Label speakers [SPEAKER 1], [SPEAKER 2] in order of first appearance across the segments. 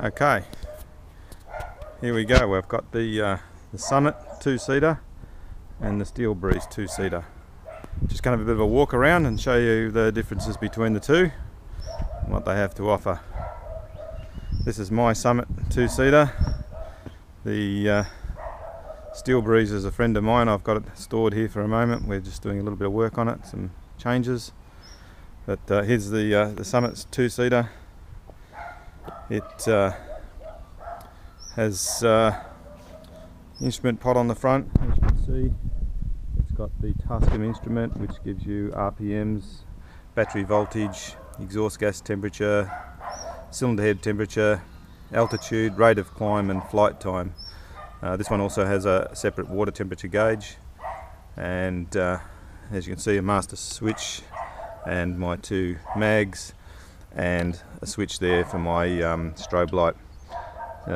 [SPEAKER 1] Okay, here we go. We've got the Summit 2-seater and the Steel Breeze 2-seater. Just going to have a bit of a walk around and show you the differences between the two and what they have to offer. This is my Summit 2-seater. The Steel Breeze is a friend of mine. I've got it stored here for a moment. We're just doing a little bit of work on it, some changes. But here's the Summit 2-seater. It has instrument pod on the front, as you can see. It's got the Tascam instrument, which gives you RPMs, battery voltage, exhaust gas temperature, cylinder head temperature, altitude, rate of climb and flight time. This one also has a separate water temperature gauge, and as you can see, a master switch and my two mags, and a switch there for my strobe light.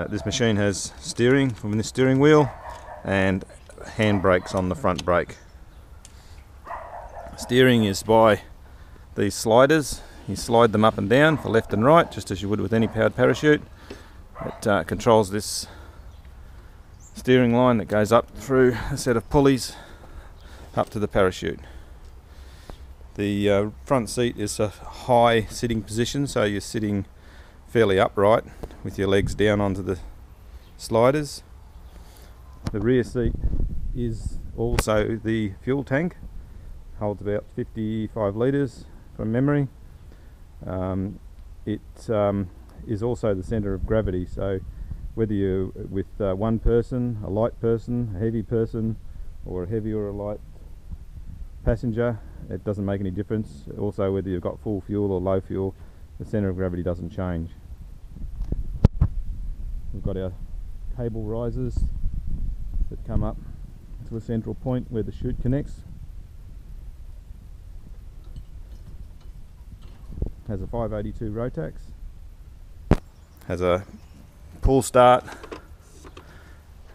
[SPEAKER 1] This machine has steering from this steering wheel and hand brakes on the front brake. Steering is by these sliders. You slide them up and down for left and right, just as you would with any powered parachute. It controls this steering line that goes up through a set of pulleys up to the parachute. The front seat is a high sitting position, so you're sitting fairly upright with your legs down onto the sliders. The rear seat is also the fuel tank, holds about 55 litres from memory. It is also the centre of gravity, so whether you're with one person, a light person, a heavy person, or a heavy or a light passenger, it doesn't make any difference. Also, whether you've got full fuel or low fuel, the centre of gravity doesn't change. We've got our cable risers that come up to a central point where the chute connects. Has a 582 Rotax. Has a pull start,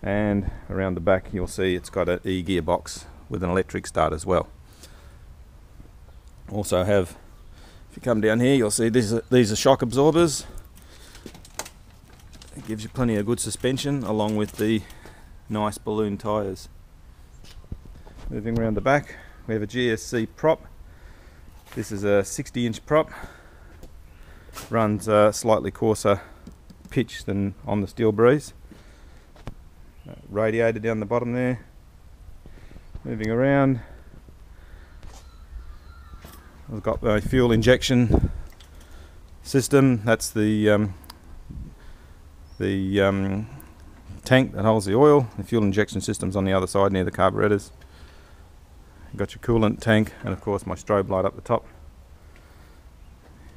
[SPEAKER 1] and around the back you'll see it's got an E gearbox with an electric start as well. Also have, if you come down here, you'll see these are shock absorbers. It gives you plenty of good suspension, along with the nice balloon tyres. Moving around the back, we have a GSC prop. This is a 60-inch prop. Runs a slightly coarser pitch than on the Steel Breeze. Radiator down the bottom there. Moving around, we've got the fuel injection system. That's the tank that holds the oil. The fuel injection system's on the other side near the carburetors. You've got your coolant tank, and of course my strobe light up the top.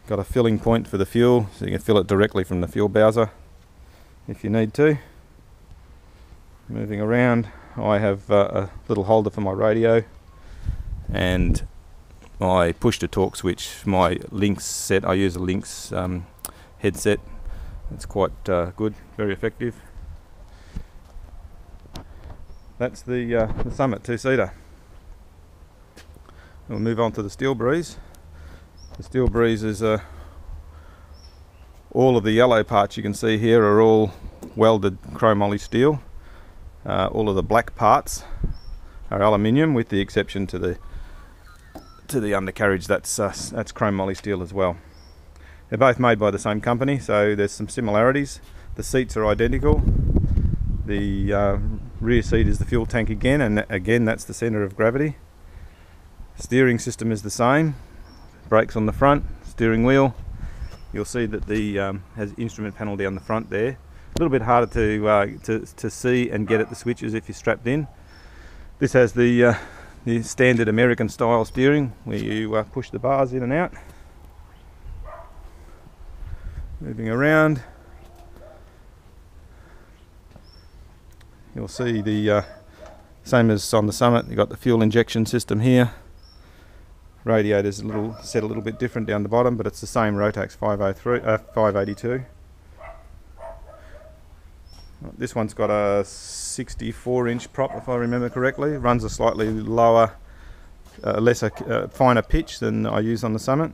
[SPEAKER 1] Got a filling point for the fuel, so you can fill it directly from the fuel bowser if you need to. Moving around, I have a little holder for my radio and my push to talk switch. My Lynx set, I use a Lynx headset. It's quite good, very effective. That's the Summit 2-seater. We'll move on to the Steel Breeze. The Steel Breeze is all of the yellow parts you can see here are all welded chromoly steel. All of the black parts are aluminium, with the exception to the undercarriage. That's chromoly steel as well. They're both made by the same company, so there's some similarities. The seats are identical. The rear seat is the fuel tank again, and again that's the centre of gravity. Steering system is the same. Brakes on the front, steering wheel. You'll see that the has instrument panel down the front there. A little bit harder to see and get at the switches if you're strapped in. This has the standard American style steering, where you push the bars in and out. Moving around, you'll see the same as on the Summit. You've got the fuel injection system here. Radiator's set a little bit different down the bottom, but it's the same Rotax 582. This one's got a 64-inch prop, if I remember correctly. Runs a slightly lower, finer pitch than I use on the Summit.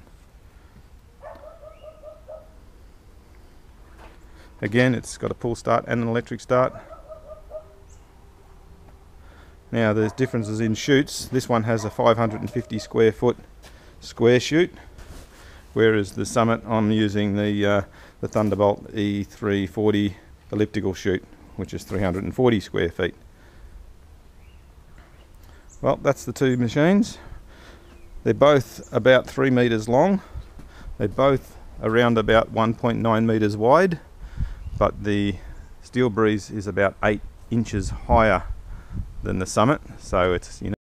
[SPEAKER 1] Again, it's got a pull start and an electric start. Now there's differences in chutes. This one has a 550 square foot square chute, whereas the Summit, I'm using the Thunderbolt E340 elliptical chute, which is 340 square feet. Well, that's the two machines. They're both about 3 meters long. They're both around about 1.9 meters wide, but the Steel Breeze is about 8 inches higher than the Summit, so it's, you know,